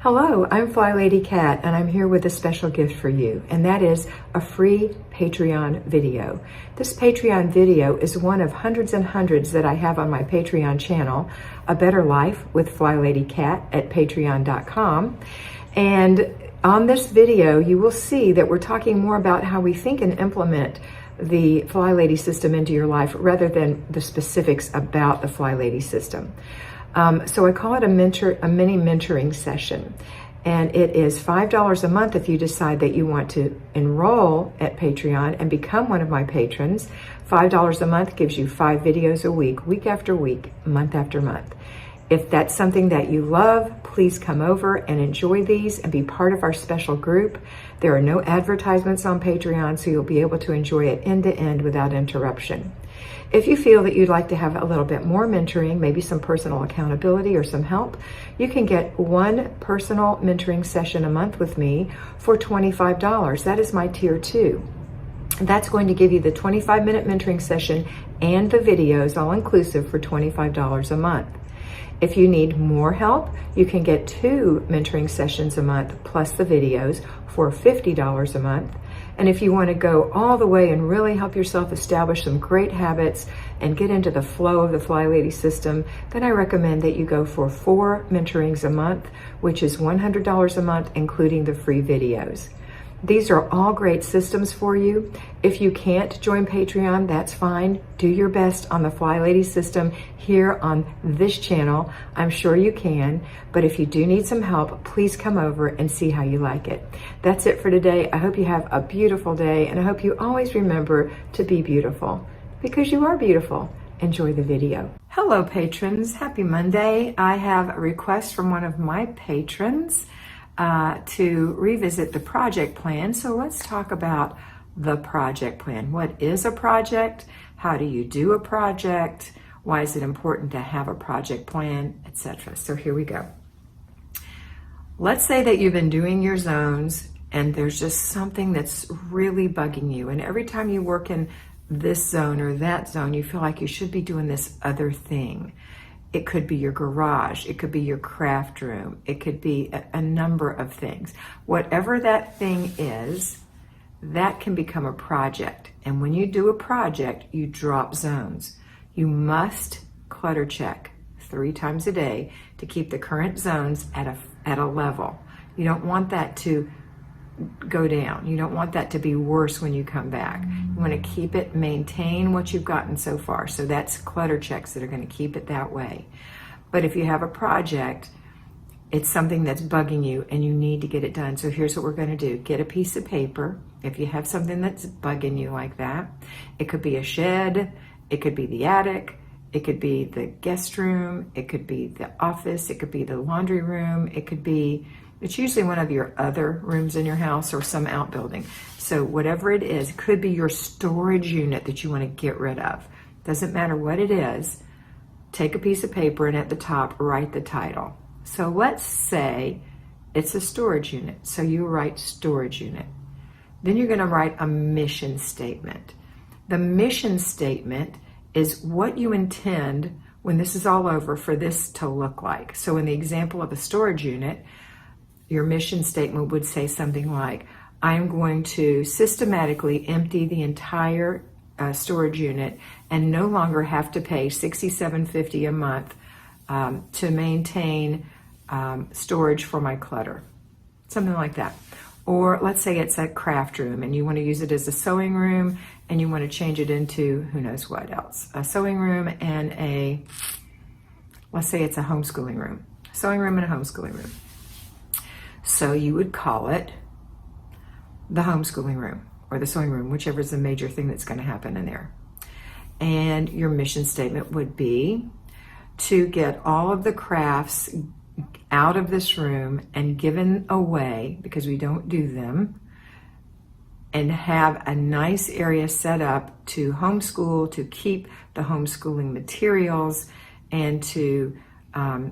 Hello, I'm FlyLady Kat, and I'm here with a special gift for you, and that is a free Patreon video. This Patreon video is one of hundreds and hundreds that I have on my Patreon channel, A Better Life with FlyLady Kat at patreon.com. And on this video, you will see that we're talking more about how we think and implement the FlyLady system into your life rather than the specifics about the FlyLady system. So I call it a mini mentoring session, and it is $5 a month if you decide that you want to enroll at Patreon and become one of my patrons. $5 a month gives you 5 videos a week, week after week, month after month. If that's something that you love, please come over and enjoy these and be part of our special group. There are no advertisements on Patreon, so you'll be able to enjoy it end to end without interruption. If you feel that you'd like to have a little bit more mentoring, maybe some personal accountability or some help, you can get one personal mentoring session a month with me for $25. That is my tier 2. That's going to give you the 25-minute mentoring session and the videos all inclusive for $25 a month. If you need more help, you can get 2 mentoring sessions a month plus the videos for $50 a month. And if you want to go all the way and really help yourself establish some great habits and get into the flow of the FlyLady system, then I recommend that you go for 4 mentorings a month, which is $100 a month, including the free videos. These are all great systems for you. If you can't join Patreon, that's fine. Do your best on the FlyLady system here on this channel. I'm sure you can, but if you do need some help, please come over and see how you like it. That's it for today. I hope you have a beautiful day, and I hope you always remember to be beautiful, because you are beautiful. Enjoy the video. Hello, patrons. Happy Monday. I have a request from one of my patrons to revisit the project plan. So let's talk about the project plan. What is a project? How do you do a project? Why is it important to have a project plan, etc.? So here we go. Let's say that you've been doing your zones and there's just something that's really bugging you. And every time you work in this zone or that zone, you feel like you should be doing this other thing. It could be your garage, it could be your craft room, it could be a number of things. Whatever that thing is, that can become a project. And when you do a project, you drop zones. You must clutter check 3 times a day to keep the current zones at a level. You don't want that to go down. You don't want that to be worse when you come back. You want to keep it, maintain what you've gotten so far. So that's clutter checks that are going to keep it that way. But if you have a project, it's something that's bugging you and you need to get it done. So here's what we're going to do. Get a piece of paper. If you have something that's bugging you like that, it could be a shed, it could be the attic, it could be the guest room, it could be the office, it could be the laundry room, it's usually one of your other rooms in your house or some outbuilding. So whatever it is, it could be your storage unit that you want to get rid of. Doesn't matter what it is, take a piece of paper and at the top write the title. So let's say it's a storage unit. So you write storage unit. Then you're going to write a mission statement. The mission statement is what you intend when this is all over for this to look like. So in the example of a storage unit, your mission statement would say something like, I'm going to systematically empty the entire storage unit and no longer have to pay $67.50 a month to maintain storage for my clutter. Something like that. Or let's say it's a craft room and you want to use it as a sewing room and you want to change it into who knows what else. A sewing room and let's say it's a homeschooling room. Sewing room and a homeschooling room. So you would call it the homeschooling room or the sewing room, whichever is the major thing that's going to happen in there. And your mission statement would be to get all of the crafts out of this room and given away, because we don't do them, and have a nice area set up to homeschool, to keep the homeschooling materials, and to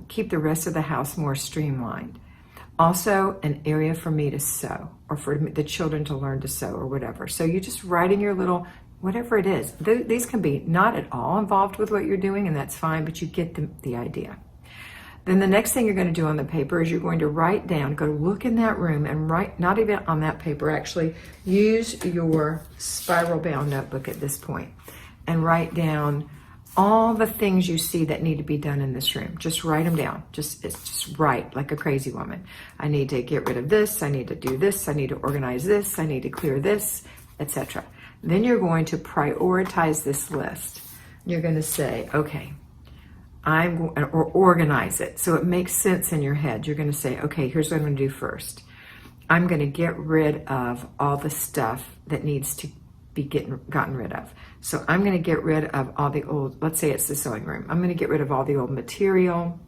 keep the rest of the house more streamlined. Also, an area for me to sew, or for the children to learn to sew, or whatever. So you just write in your little, whatever it is. These can be not at all involved with what you're doing, and that's fine, but you get the idea. Then the next thing you're going to do on the paper is you're going to write down, go look in that room and write, not even on that paper, actually use your spiral bound notebook at this point and write down all the things you see that need to be done in this room. Just write them down. Just write like a crazy woman. I need to get rid of this. I need to do this. I need to organize this. I need to clear this, etc. Then you're going to prioritize this list. You're going to say, okay, or organize it so it makes sense in your head. You're going to say, okay, here's what I'm going to do first. I'm going to get rid of all the stuff that needs to be gotten rid of. So I'm going to get rid of all the old, let's say it's the sewing room. I'm going to get rid of all the old material.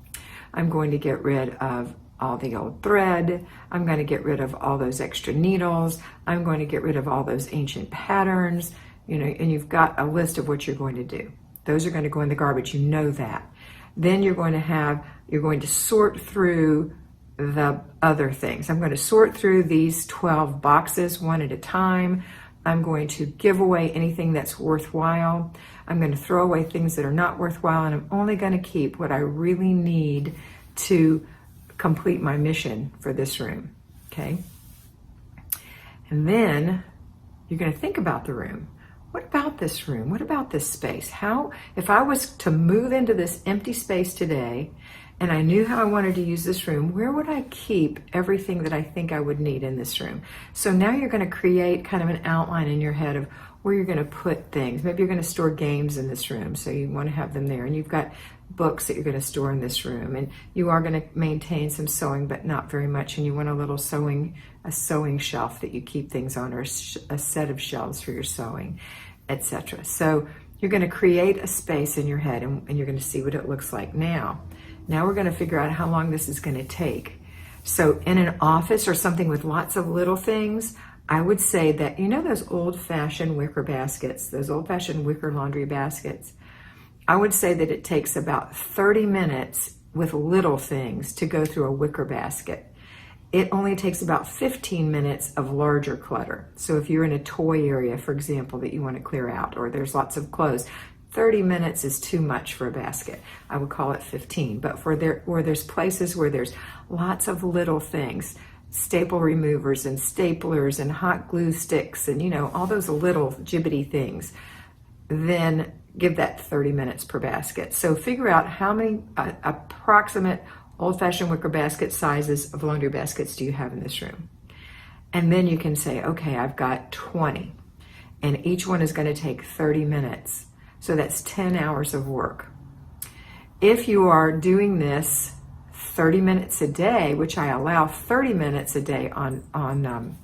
I'm going to get rid of all the old thread. I'm going to get rid of all those extra needles. I'm going to get rid of all those ancient patterns, and you've got a list of what you're going to do. Those are going to go in the garbage. You know that. Then you're going to sort through the other things. I'm going to sort through these 12 boxes one at a time. I'm going to give away anything that's worthwhile. I'm going to throw away things that are not worthwhile, and I'm only going to keep what I really need to complete my mission for this room, okay? And then you're going to think about the room. What about this room? What about this space? If I was to move into this empty space today and I knew how I wanted to use this room, where would I keep everything that I think I would need in this room? So now you're going to create kind of an outline in your head of where you're going to put things. Maybe you're going to store games in this room, so you want to have them there. And you've got books that you're going to store in this room. And you are going to maintain some sewing, but not very much. And you want a sewing shelf that you keep things on, or a set of shelves for your sewing, etc. So you're going to create a space in your head, and you're going to see what it looks like. Now we're going to figure out how long this is going to take. So in an office or something with lots of little things, I would say that, those old-fashioned wicker baskets, those old-fashioned wicker laundry baskets, I would say that it takes about 30 minutes with little things to go through a wicker basket. It only takes about 15 minutes of larger clutter. So if you're in a toy area, for example, that you want to clear out, or there's lots of clothes, 30 minutes is too much for a basket. I would call it 15. But where there's places where there's lots of little things, staple removers and staplers and hot glue sticks and, all those little jibbity things, then give that 30 minutes per basket. So figure out how many approximate old-fashioned wicker basket sizes of laundry baskets do you have in this room. And then you can say, okay, I've got 20. And each one is going to take 30 minutes. So that's 10 hours of work. If you are doing this 30 minutes a day, which I allow 30 minutes a day on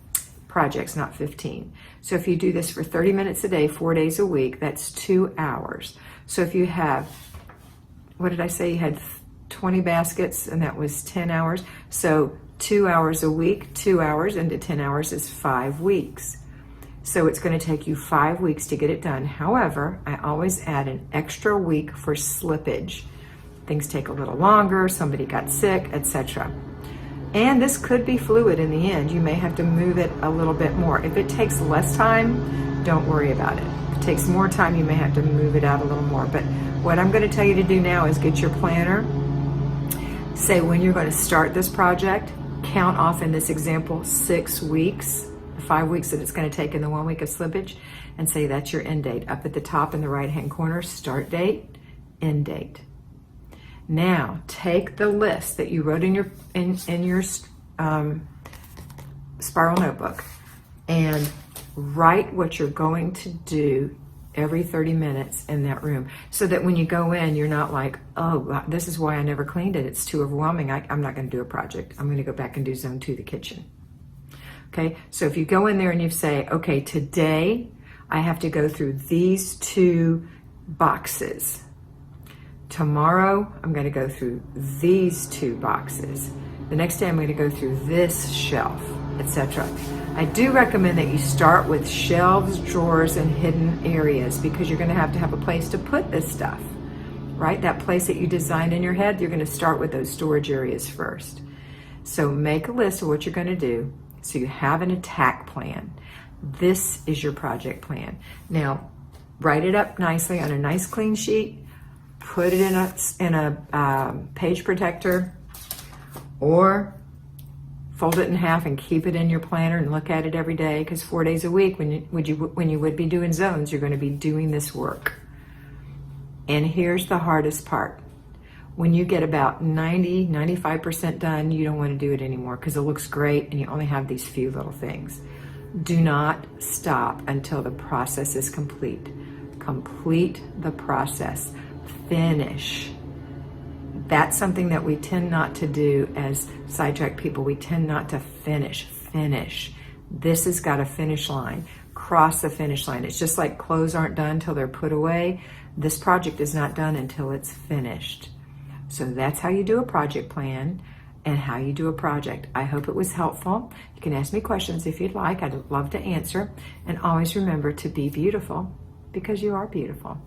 projects, not 15. So if you do this for 30 minutes a day, 4 days a week, that's 2 hours. So if you have, what did I say? You had 20 baskets, and that was 10 hours. So 2 hours a week, 2 hours into 10 hours is 5 weeks. So it's going to take you 5 weeks to get it done. However, I always add an extra week for slippage. Things take a little longer, somebody got sick, etc. And this could be fluid in the end. You may have to move it a little bit more. If it takes less time, don't worry about it. If it takes more time, you may have to move it out a little more. But what I'm going to tell you to do now is get your planner. Say when you're going to start this project. Count off, in this example, 6 weeks. 5 weeks that it's going to take in the 1 week of slippage, and say that's your end date. Up at the top in the right hand corner, start date, end date. Now take the list that you wrote in your spiral notebook and write what you're going to do every 30 minutes in that room, so that when you go in, you're not like, oh, this is why I never cleaned it. It's too overwhelming. I'm not going to do a project. I'm going to go back and do zone 2, the kitchen. Okay, so if you go in there and you say, okay, today I have to go through these 2 boxes. Tomorrow I'm going to go through these 2 boxes. The next day I'm going to go through this shelf, etc. I do recommend that you start with shelves, drawers, and hidden areas, because you're going to have a place to put this stuff, right? That place that you designed in your head, you're going to start with those storage areas first. So make a list of what you're going to do. So you have an attack plan. This is your project plan. Now, write it up nicely on a nice clean sheet. put it in a page protector, or fold it in half and keep it in your planner and look at it every day, because 4 days a week when you would be doing zones, you're going to be doing this work. And here's the hardest part. When you get about 95% done, you don't want to do it anymore because it looks great and you only have these few little things. Do not stop until the process is complete. Complete the process. Finish. That's something that we tend not to do as sidetrack people. We tend not to finish. This has got a finish line. Cross the finish line. It's just like clothes aren't done till they're put away. This project is not done until it's finished. So that's how you do a project plan and how you do a project. I hope it was helpful. You can ask me questions if you'd like. I'd love to answer. And always remember to be beautiful, because you are beautiful.